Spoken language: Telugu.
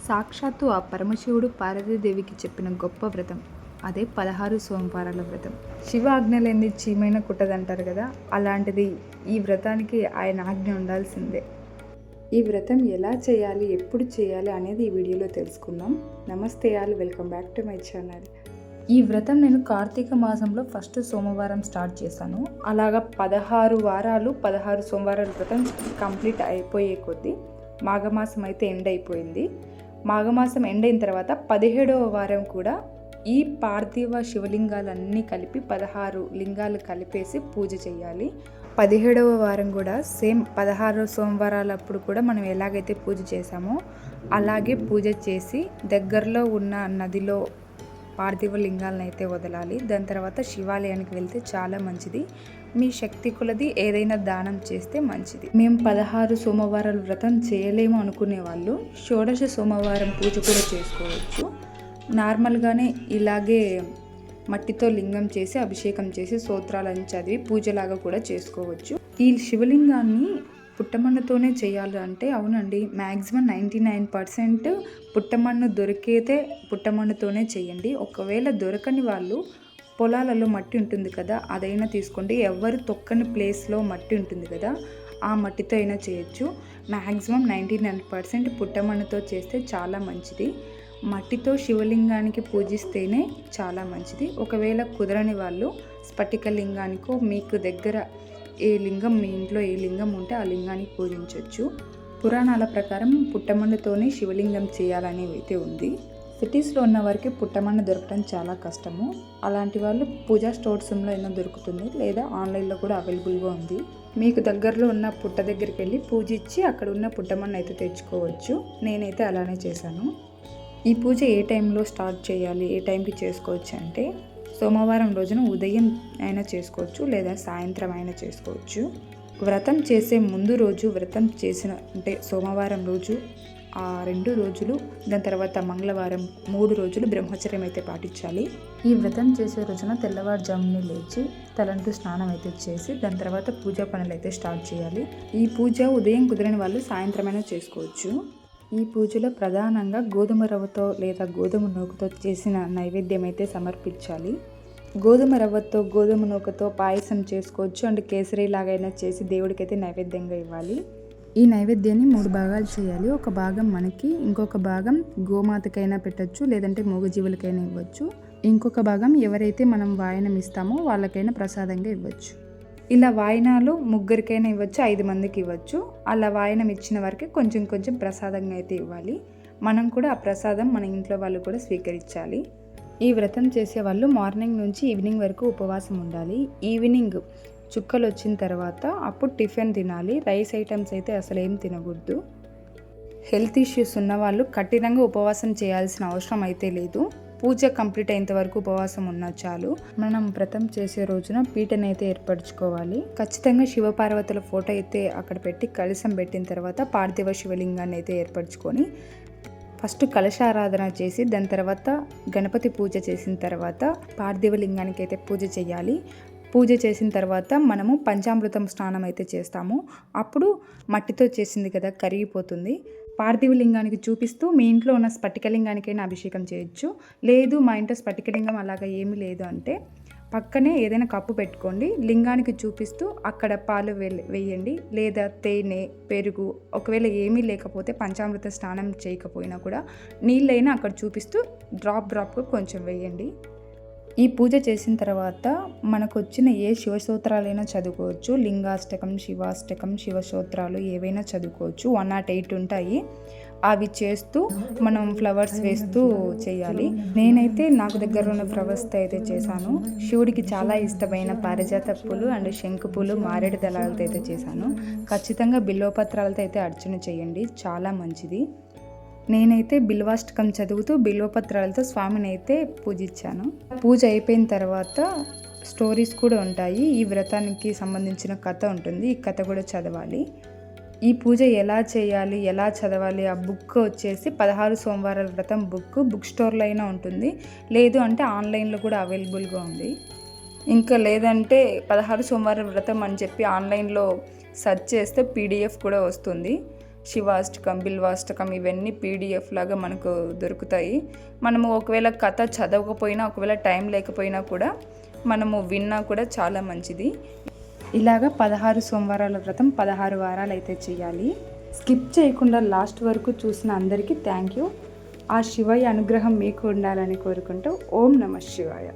సాక్షాత్తు ఆ పరమశివుడు పార్వతీదేవికి చెప్పిన గొప్ప వ్రతం అదే 16 సోమవారాల వ్రతం. శివ ఆజ్ఞ లేనిది చీమైనా కుట్టదంటారు కదా, అలాంటిది ఈ వ్రతానికి ఆయన ఆజ్ఞ ఉండాల్సిందే. ఈ వ్రతం ఎలా చేయాలి, ఎప్పుడు చేయాలి అనేది ఈ వీడియోలో తెలుసుకుందాం. నమస్తే all, welcome back to my channel. ఈ వ్రతం నేను కార్తీక మాసంలో ఫస్ట్ సోమవారం స్టార్ట్ చేశాను. అలాగా 16 వారాలు 16 సోమవారాల వ్రతం కంప్లీట్ అయిపోయే కొద్దీ మాఘమాసం అయితే ఎండ్ అయిపోయింది. మాఘమాసం ఎండ్ అయిన తర్వాత 17వ వారం కూడా ఈ పార్థివ శివలింగాలన్నీ కలిపి 16 లింగాలు కలిపేసి పూజ చేయాలి. 17వ వారం కూడా సేమ్ 16 సోమవారాలప్పుడు కూడా మనం ఎలాగైతే పూజ చేసామో అలాగే పూజ చేసి దగ్గరలో ఉన్న నదిలో పార్థివ లింగాలను అయితే వదలాలి. దాని తర్వాత శివాలయానికి వెళ్తే చాలా మంచిది. మీ శక్తి కొలది ఏదైనా దానం చేస్తే మంచిది. మేము 16 సోమవారాల వ్రతం చేయలేము అనుకునే వాళ్ళు షోడశ సోమవారం పూజ కూడా చేసుకోవచ్చు. నార్మల్గానే ఇలాగే మట్టితో లింగం చేసి అభిషేకం చేసి స్తోత్రాలను చదివి పూజలాగా కూడా చేసుకోవచ్చు. ఈ శివలింగాన్ని పుట్టమన్నుతోనే చేయాలి అంటే అవునండి, మ్యాక్సిమం 99% పుట్టమన్ను దొరికితే పుట్టమన్నుతోనే చేయండి. ఒకవేళ దొరకని వాళ్ళు పొలాలలో మట్టి ఉంటుంది కదా, అదైనా తీసుకోండి. ఎవరు తొక్కని ప్లేస్లో మట్టి ఉంటుంది కదా, ఆ మట్టితో అయినా చేయొచ్చు. మ్యాక్సిమం 99% పుట్టమన్నుతో చేస్తే చాలా మంచిది. మట్టితో శివలింగానికి పూజిస్తేనే చాలా మంచిది. ఒకవేళ కుదరని వాళ్ళు స్ఫటిక లింగానికో మీకు దగ్గర ఏ లింగం, మీ ఇంట్లో ఏ లింగం ఉంటే ఆ లింగానికి పూజించవచ్చు. పురాణాల ప్రకారం పుట్టమన్నుతోనే శివలింగం చేయాలనేది అయితే ఉంది. సిటీస్లో ఉన్న వారికి పుట్టమన్ను దొరకడం చాలా కష్టము. అలాంటి వాళ్ళు పూజా స్టోర్స్లో అయినా దొరుకుతుంది, లేదా ఆన్లైన్లో కూడా అవైలబుల్గా ఉంది. మీకు దగ్గరలో ఉన్న పుట్ట దగ్గరికి వెళ్ళి పూజించి అక్కడ ఉన్న పుట్టమన్ను అయితే తెచ్చుకోవచ్చు. నేనైతే అలానే చేశాను. ఈ పూజ ఏ టైంలో స్టార్ట్ చేయాలి, ఏ టైంకి చేసుకోవచ్చు అంటే సోమవారం రోజున ఉదయం అయినా చేసుకోవచ్చు, లేదా సాయంత్రం అయినా చేసుకోవచ్చు. వ్రతం చేసే ముందు రోజు, వ్రతం చేసిన అంటే సోమవారం రోజు ఆ 2 రోజులు, దాని తర్వాత మంగళవారం 3 రోజులు బ్రహ్మచర్యం అయితే పాటించాలి. ఈ వ్రతం చేసే రోజున తెల్లవారుజామునే లేచి తలంటూ స్నానం అయితే చేసి దాని తర్వాత పూజా పనులు అయితే స్టార్ట్ చేయాలి. ఈ పూజ ఉదయం కుదిరని వాళ్ళు సాయంత్రమైనా చేసుకోవచ్చు. ఈ పూజలో ప్రధానంగా గోధుమ రవ్వతో లేదా గోధుమ నూకతో చేసిన నైవేద్యం అయితే సమర్పించాలి. గోధుమ రవ్వతో గోధుమ నూకతో పాయసం చేసుకోవచ్చు, అండ్ కేసరి లాగైనా చేసి దేవుడికి అయితే నైవేద్యంగా ఇవ్వాలి. ఈ నైవేద్యాన్ని 3 భాగాలు చేయాలి. ఒక భాగం మనకి, ఇంకొక భాగం గోమాతకైనా పెట్టచ్చు, లేదంటే మూగజీవులకైనా ఇవ్వచ్చు. ఇంకొక భాగం ఎవరైతే మనం వాయనం ఇస్తామో వాళ్ళకైనా ప్రసాదంగా ఇవ్వచ్చు. ఇలా వాయనాలు 3కైనా ఇవ్వచ్చు, 5 మందికి ఇవ్వచ్చు. అలా వాయనం ఇచ్చిన వారికి కొంచెం కొంచెం ప్రసాదంగా అయితే ఇవ్వాలి. మనం కూడా ఆ ప్రసాదం మన ఇంట్లో వాళ్ళు కూడా స్వీకరించాలి. ఈ వ్రతం చేసే వాళ్ళు మార్నింగ్ నుంచి ఈవినింగ్ వరకు ఉపవాసం ఉండాలి. ఈవినింగ్ చుక్కలు వచ్చిన తర్వాత అప్పుడు టిఫిన్ తినాలి. రైస్ ఐటమ్స్ అయితే అసలు ఏం తినకూడదు. హెల్త్ ఇష్యూస్ ఉన్న వాళ్ళు కఠినంగా ఉపవాసం చేయాల్సిన అవసరం అయితే లేదు. పూజ కంప్లీట్ అయ్యేంత వరకు ఉపవాసం ఉన్నా చాలు. మనం వ్రతం చేసే రోజున పీటనైతే ఏర్పరచుకోవాలి. ఖచ్చితంగా శివపార్వతుల ఫోటో అయితే అక్కడ పెట్టి కలశం పెట్టిన తర్వాత పార్థివ శివలింగాన్ని అయితే ఏర్పరచుకొని ఫస్ట్ కలశారాధన చేసి దాని తర్వాత గణపతి పూజ చేసిన తర్వాత పార్థివ లింగానికి అయితే పూజ చేయాలి. పూజ చేసిన తర్వాత మనము పంచామృతం స్నానం అయితే చేస్తాము. అప్పుడు మట్టితో చేసింది కదా కరిగిపోతుంది. పార్థివ లింగానికి చూపిస్తూ మీ ఇంట్లో ఉన్న స్ఫటికలింగానికైనా అభిషేకం చేయొచ్చు. లేదు మా ఇంట్లో స్ఫటికలింగం అలాగా ఏమీ లేదు అంటే పక్కనే ఏదైనా కప్పు పెట్టుకోండి, లింగానికి చూపిస్తూ అక్కడ పాలు వేయండి, లేదా తేనె, పెరుగు. ఒకవేళ ఏమీ లేకపోతే పంచామృత స్నానం చేయకపోయినా కూడా నీళ్ళైనా అక్కడ చూపిస్తూ డ్రాప్గా కొంచెం వేయండి. ఈ పూజ చేసిన తర్వాత మనకు వచ్చిన ఏ శివస్తోత్రాలైనా చదువుకోవచ్చు. లింగాష్టకం, శివాష్టకం, శివస్తోత్రాలు ఏవైనా చదువుకోవచ్చు. 108 ఉంటాయి. అవి చేస్తూ మనం ఫ్లవర్స్ వేస్తూ చేయాలి. నేనైతే నాకు దగ్గర ఉన్న ఫ్లవర్స్తో అయితే చేశాను. శివుడికి చాలా ఇష్టమైన పారిజాత పూలు అండ్ శంకు పూలు, మారేడు దళాలతో అయితే చేశాను. ఖచ్చితంగా బిల్వపత్రాలతో అయితే అర్చన చేయండి, చాలా మంచిది. నేనైతే బిల్వాష్టకం చదువుతూ బిల్వపత్రాలతో స్వామిని అయితే పూజించాను. పూజ అయిపోయిన తర్వాత స్టోరీస్ కూడా ఉంటాయి. ఈ వ్రతానికి సంబంధించిన కథ ఉంటుంది, ఈ కథ కూడా చదవాలి. ఈ పూజ ఎలా చేయాలి, ఎలా చదవాలి, ఆ బుక్ వచ్చేసి 16 సోమవారాల వ్రతం బుక్ స్టోర్లో అయినా ఉంటుంది, లేదు అంటే ఆన్లైన్లో కూడా అవైలబుల్గా ఉంది. ఇంకా లేదంటే 16 సోమవారాల వ్రతం అని చెప్పి ఆన్లైన్లో సెర్చ్ చేస్తే PDF కూడా వస్తుంది. శివాష్టకం, బిల్వాష్టకం ఇవన్నీ పీడిఎఫ్ లాగా మనకు దొరుకుతాయి. మనము ఒకవేళ కథ చదవకపోయినా, ఒకవేళ టైం లేకపోయినా కూడా మనము విన్నా కూడా చాలా మంచిది. ఇలాగ 16 సోమవారాల వ్రతం 16 వారాలు అయితే చేయాలి. స్కిప్ చేయకుండా లాస్ట్ వరకు చూసిన అందరికీ థ్యాంక్ యూ. ఆ శివయ్య అనుగ్రహం మీకు ఉండాలని కోరుకుంటూ ఓం నమః శివాయ.